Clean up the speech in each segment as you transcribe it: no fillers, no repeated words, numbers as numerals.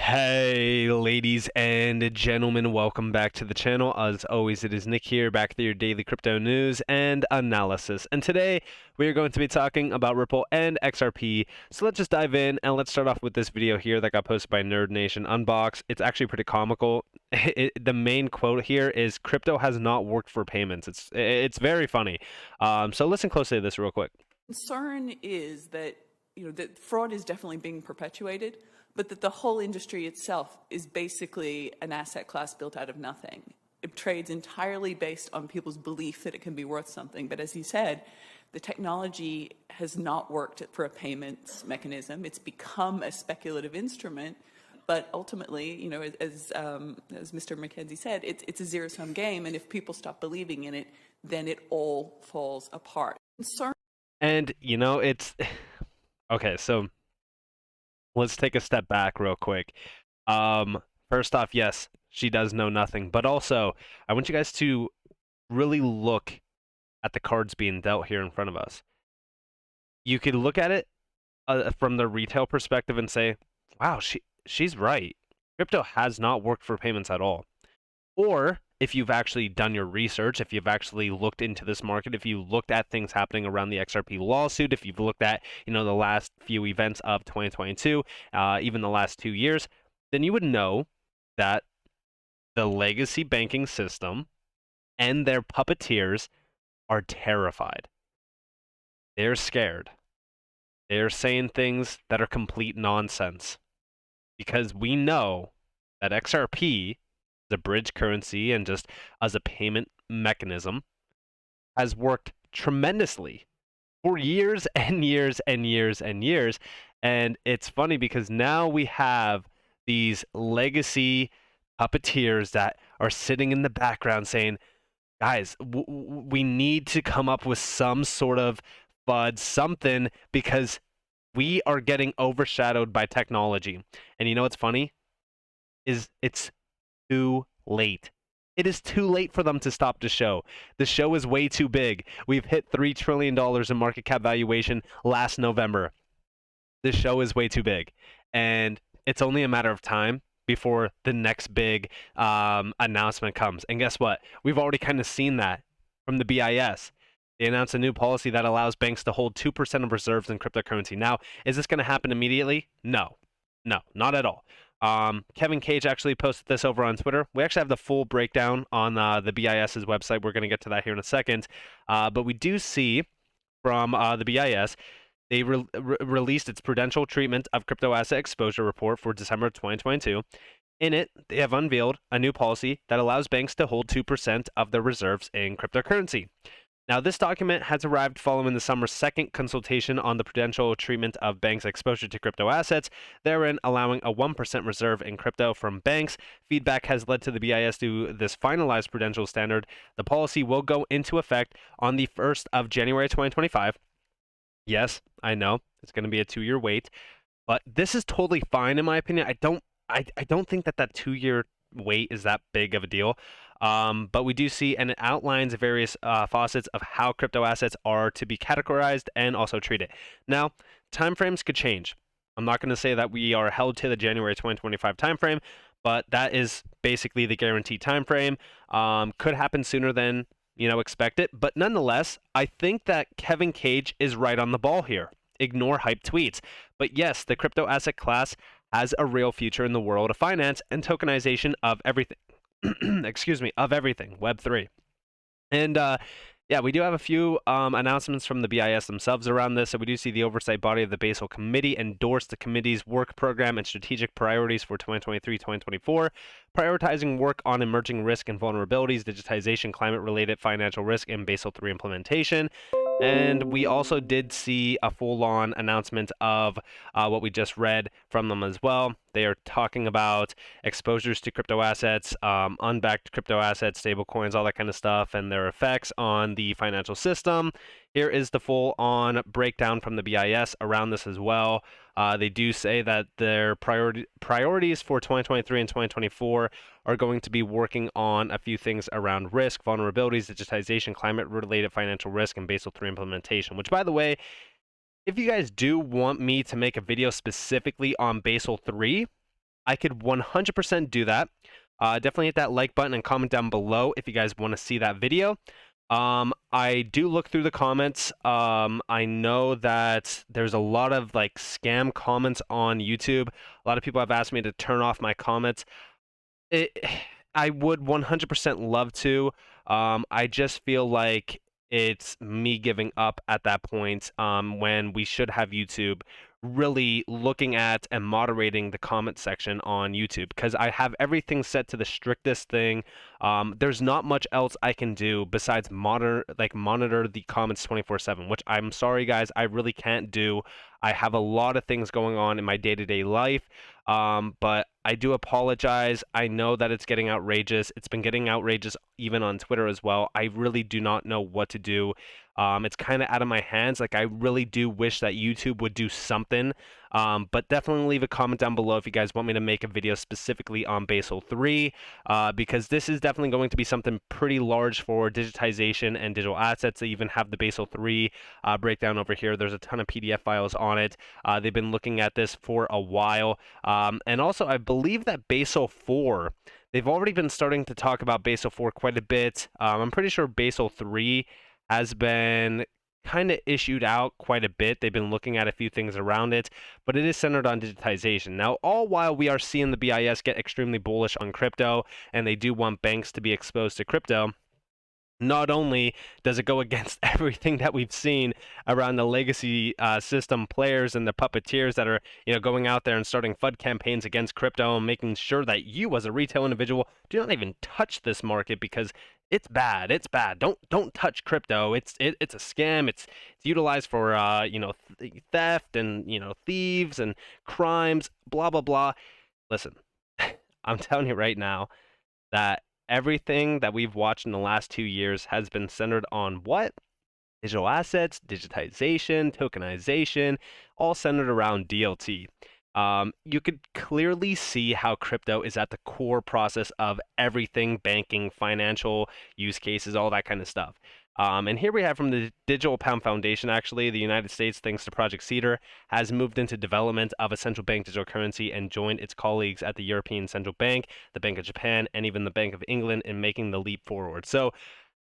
Hey, ladies and gentlemen, welcome back to the channel. As always, it is Nick here, back with your daily crypto news and analysis. And today, we are going to be talking about Ripple and XRP. So let's just dive in, and let's start off with this video here that got posted by Nerd Nation Unbox. It's actually pretty comical. The main quote here is, "Crypto has not worked for payments." It's very funny. So listen closely to this real quick. Concern is that that fraud is definitely being perpetuated, but that the whole industry itself is basically an asset class built out of nothing. It trades entirely based on people's belief that it can be worth something. But as he said, the technology has not worked for a payments mechanism. It's become a speculative instrument. But ultimately, as Mr. McKenzie said, it's a zero-sum game, and if people stop believing in it, then it all falls apart. And it's okay. So let's take a step back real quick. First off, yes, she does know nothing, but also I want you guys to really look at the cards being dealt here in front of us. You could look at it from the retail perspective and say, wow, she's right. Crypto has not worked for payments at all. Or if you've actually done your research, if you've actually looked into this market, if you looked at things happening around the XRP lawsuit, if you've looked at, the last few events of 2022, even the last 2 years, then you would know that the legacy banking system and their puppeteers are terrified. They're scared. They're saying things that are complete nonsense. Because we know that XRP, the bridge currency and just as a payment mechanism, has worked tremendously for years and years and years and years. And it's funny because now we have these legacy puppeteers that are sitting in the background saying, guys, we need to come up with some sort of FUD, something, because we are getting overshadowed by technology. And you know what's funny? It's too late. It is too late for them to stop the show. The show is way too big. We've hit $3 trillion in market cap valuation last November. This show is way too big. And it's only a matter of time before the next big announcement comes. And guess what? We've already kind of seen that from the BIS. They announced a new policy that allows banks to hold 2% of reserves in cryptocurrency. Now, is this going to happen immediately? No. No, not at all. Kevin Cage actually posted this over on Twitter. We actually have the full breakdown on the BIS's website. We're going to get to that here in a second. But we do see from the BIS, they released its prudential treatment of crypto asset exposure report for December 2022. In it, they have unveiled a new policy that allows banks to hold 2% of their reserves in cryptocurrency. Now, this document has arrived following the summer's second consultation on the prudential treatment of banks' exposure to crypto assets, therein allowing a 1% reserve in crypto from banks. Feedback has led to the BIS to this finalized prudential standard. The policy will go into effect on the 1st of January 2025. Yes, I know, it's going to be a 2-year wait, but this is totally fine in my opinion. I don't think that 2-year wait is that big of a deal. But we do see, and it outlines various facets of how crypto assets are to be categorized and also treated. Now, timeframes could change. I'm not going to say that we are held to the January 2025 timeframe, but that is basically the guaranteed timeframe. Could happen sooner than expected, but nonetheless, I think that Kevin Cage is right on the ball here. Ignore hype tweets. But yes, the crypto asset class has a real future in the world of finance and tokenization of everything. Excuse me, of everything, Web3. And yeah, we do have a few announcements from the BIS themselves around this. So we do see the oversight body of the Basel Committee endorse the committee's work program and strategic priorities for 2023-2024, prioritizing work on emerging risk and vulnerabilities, digitization, climate-related financial risk, and Basel III implementation. And we also did see a full-on announcement of what we just read from them as well. They are talking about exposures to crypto assets, unbacked crypto assets, stable coins, all that kind of stuff, and their effects on the financial system. Here is the full-on breakdown from the BIS around this as well. They do say that their priorities for 2023 and 2024 are going to be working on a few things around risk, vulnerabilities, digitization, climate-related financial risk, and Basel III implementation, which, by the way, if you guys do want me to make a video specifically on Basel III, I could 100% do that. Definitely hit that like button and comment down below if you guys want to see that video. I do look through the comments. I know that there's a lot of like scam comments on YouTube. A lot of people have asked me to turn off my comments. It, I would 100% love to. I just feel like it's me giving up at that point, when we should have YouTube really looking at and moderating the comment section on YouTube, because I have everything set to the strictest thing. There's not much else I can do besides monitor the comments 24/7, which I'm sorry guys, I really can't do. I have a lot of things going on in my day-to-day life. But I do apologize. I know that it's getting outrageous. It's been getting outrageous even on Twitter as well. I really do not know what to do. It's kind of out of my hands. Like, I really do wish that YouTube would do something. But definitely leave a comment down below if you guys want me to make a video specifically on Basel 3, because this is definitely going to be something pretty large for digitization and digital assets. They even have the Basel 3 breakdown over here. There's a ton of PDF files on it. They've been looking at this for a while. And also, I believe that Basel 4, they've already been starting to talk about Basel 4 quite a bit. I'm pretty sure Basel 3 has been kind of issued out quite a bit. They've been looking at a few things around it, but it is centered on digitization. Now, all while we are seeing the BIS get extremely bullish on crypto, and they do want banks to be exposed to crypto, not only does it go against everything that we've seen around the legacy system players and the puppeteers that are, going out there and starting FUD campaigns against crypto and making sure that you, as a retail individual, do not even touch this market because it's bad. It's bad. Don't touch crypto. It's a scam. It's utilized for theft and thieves and crimes. Blah blah blah. Listen, I'm telling you right now that everything that we've watched in the last 2 years has been centered on what? Digital assets, digitization, tokenization, all centered around DLT. You could clearly see how crypto is at the core process of everything banking, financial use cases, all that kind of stuff. And here we have from the Digital Pound Foundation, actually, the United States, thanks to Project Cedar, has moved into development of a central bank digital currency and joined its colleagues at the European Central Bank, the Bank of Japan, and even the Bank of England in making the leap forward. So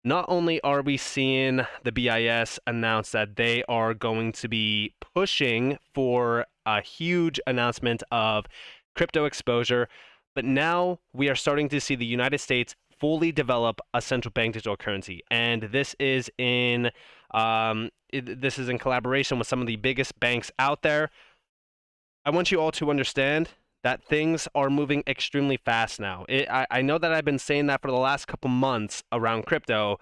not only are we seeing the BIS announce that they are going to be pushing for a huge announcement of crypto exposure, but now we are starting to see the United States fully develop a central bank digital currency, and this is in collaboration with some of the biggest banks out there. I want you all to understand that things are moving extremely fast now. I know that I've been saying that for the last couple months around crypto,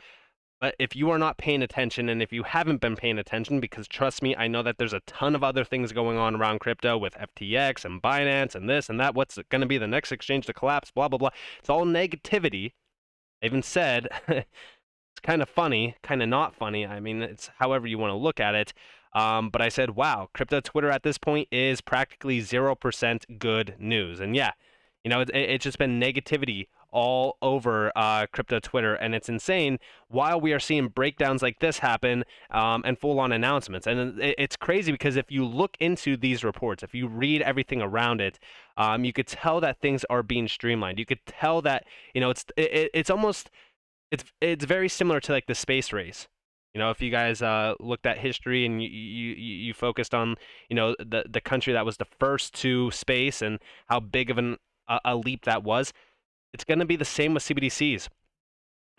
but if you are not paying attention, and if you haven't been paying attention, because trust me, I know that there's a ton of other things going on around crypto with FTX and Binance and this and that. What's going to be the next exchange to collapse? Blah, blah, blah. It's all negativity. I even said, it's kind of funny, kind of not funny. I mean, it's however you want to look at it. But I said, wow, crypto Twitter at this point is practically 0% good news. And yeah, it's just been negativity all over crypto Twitter, and it's insane while we are seeing breakdowns like this happen, and full-on announcements. And it's crazy because if you look into these reports, if you read everything around it, you could tell that things are being streamlined. You could tell that it's almost it's very similar to like the space race. If you guys looked at history and you focused on the country that was the first to space and how big of a leap that was, it's going to be the same with CBDCs.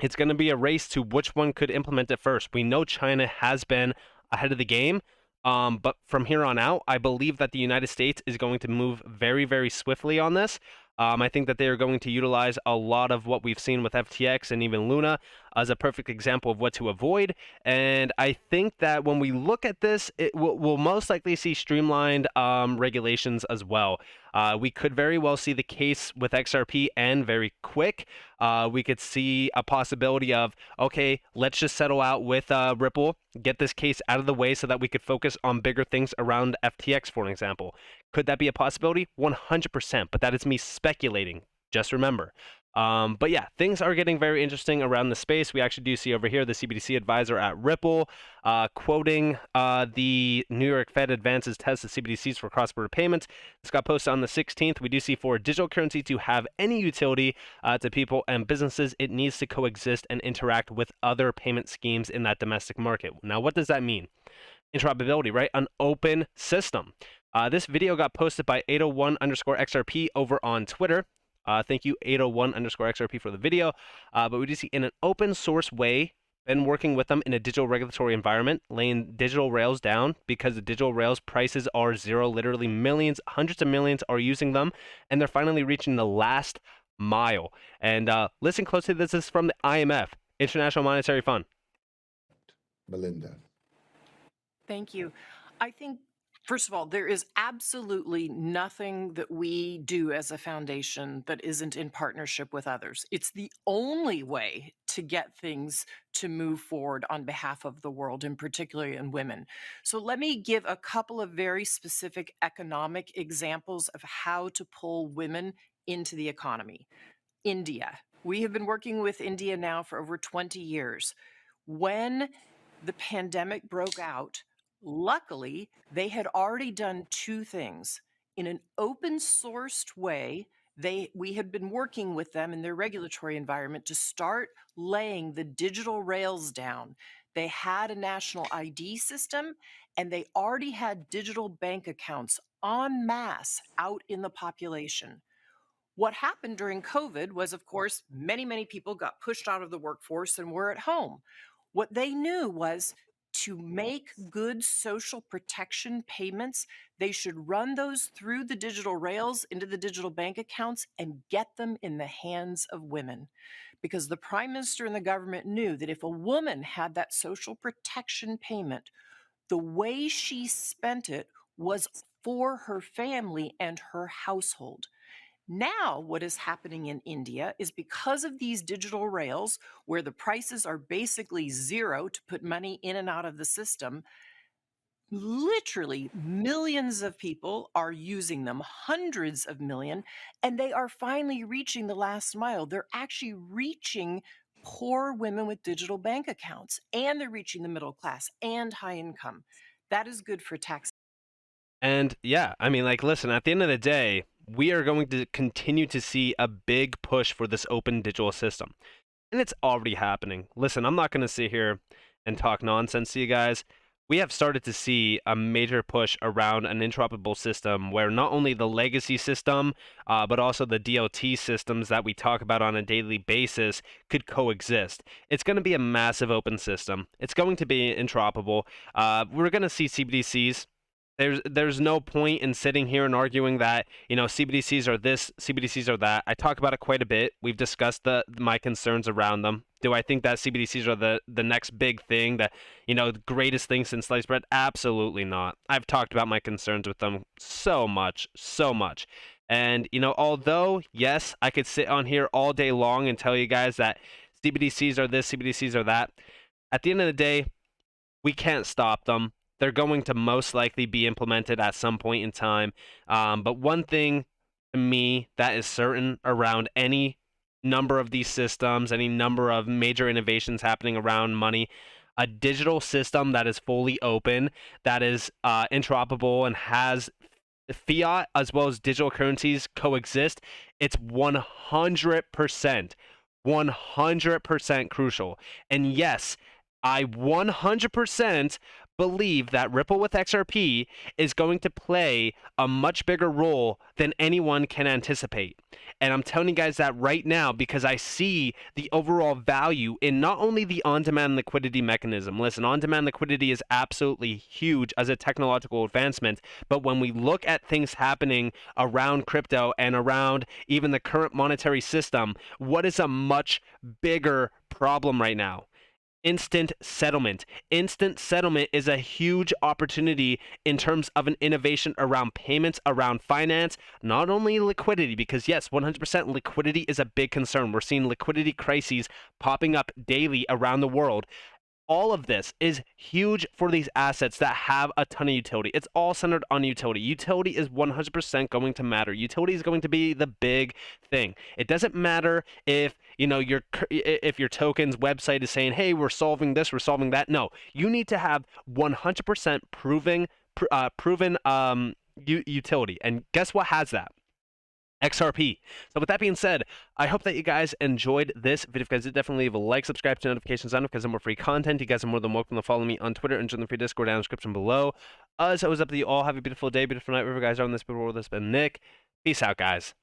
It's going to be a race to which one could implement it first. We know China has been ahead of the game, but from here on out, I believe that the United States is going to move very, very swiftly on this. I think that they are going to utilize a lot of what we've seen with FTX and even Luna as a perfect example of what to avoid. And I think that when we look at this, we'll most likely see streamlined regulations as well. We could very well see the case with XRP end very quick. We could see a possibility of, okay, let's just settle out with Ripple, get this case out of the way so that we could focus on bigger things around FTX, for an example. Could that be a possibility? 100%, but that is me speculating. Just remember, But yeah, things are getting very interesting around the space. We actually do see over here the CBDC advisor at Ripple quoting the New York Fed advances test of CBDCs for cross-border payments. This got posted on the 16th. We do see for digital currency to have any utility to people and businesses, it needs to coexist and interact with other payment schemes in that domestic market. Now, what does that mean? Interoperability, right? An open system. This video got posted by 801 underscore XRP over on Twitter. Thank you, 801 underscore XRP, for the video. But we do see in an open source way, been working with them in a digital regulatory environment, laying digital rails down because the digital rails prices are zero. Literally millions, hundreds of millions are using them, and they're finally reaching the last mile. And listen closely, this is from the IMF, International Monetary Fund. Melinda. Thank you. I think, first of all, there is absolutely nothing that we do as a foundation that isn't in partnership with others. It's the only way to get things to move forward on behalf of the world, and particularly in women. So let me give a couple of very specific economic examples of how to pull women into the economy. India. We have been working with India now for over 20 years. When the pandemic broke out, luckily, they had already done two things. In an open sourced way, we had been working with them in their regulatory environment to start laying the digital rails down. They had a national ID system, and they already had digital bank accounts en masse out in the population. What happened during COVID was, of course, many people got pushed out of the workforce and were at home. What they knew was to make good social protection payments, they should run those through the digital rails into the digital bank accounts and get them in the hands of women. Because the Prime Minister and the government knew that if a woman had that social protection payment, the way she spent it was for her family and her household. Now, what is happening in India is because of these digital rails, where the prices are basically zero to put money in and out of the system, literally millions of people are using them, hundreds of million, and they are finally reaching the last mile. They're actually reaching poor women with digital bank accounts, and they're reaching the middle class and high income. That is good for tax. And yeah, I mean, like, listen, at the end of the day, we are going to continue to see a big push for this open digital system. And it's already happening. Listen, I'm not going to sit here and talk nonsense to you guys. We have started to see a major push around an interoperable system where not only the legacy system, but also the DLT systems that we talk about on a daily basis could coexist. It's going to be a massive open system. It's going to be interoperable. We're going to see CBDCs. There's no point in sitting here and arguing that, you know, CBDCs are this, CBDCs are that. I talk about it quite a bit. We've discussed my concerns around them. Do I think that CBDCs are the next big thing, that, you know, the greatest thing since sliced bread? Absolutely not. I've talked about my concerns with them so much, so much. And, you know, although, yes, I could sit on here all day long and tell you guys that CBDCs are this, CBDCs are that, at the end of the day, we can't stop them. They're going to most likely be implemented at some point in time. But one thing to me that is certain around any number of these systems, any number of major innovations happening around money, a digital system that is fully open, that is interoperable and has fiat as well as digital currencies coexist, it's 100% crucial. And yes, I 100% believe that Ripple with XRP is going to play a much bigger role than anyone can anticipate. And I'm telling you guys that right now because I see the overall value in not only the on-demand liquidity mechanism. Listen, on-demand liquidity is absolutely huge as a technological advancement, but when we look at things happening around crypto and around even the current monetary system, what is a much bigger problem right now? Instant settlement. Instant settlement is a huge opportunity in terms of an innovation around payments, around finance, not only liquidity, because yes, 100% liquidity is a big concern. We're seeing liquidity crises popping up daily around the world. all of this is huge for these assets that have a ton of utility. It's all centered on utility. Utility is 100% going to matter. Utility is going to be the big thing. It doesn't matter if, you know, if your token's website is saying, hey, we're solving this, we're solving that. No, you need to have 100% proven utility. And guess what has that? XRP. So with that being said, I hope that you guys enjoyed this video. If you guys did, definitely leave a like, subscribe to notifications on because I'm more free content. You guys are more than welcome to follow me on Twitter and join the free Discord down in the description below. As always, up to you all. Have a beautiful day, beautiful night, wherever you guys are on this beautiful world. This has been Nick. Peace out, guys.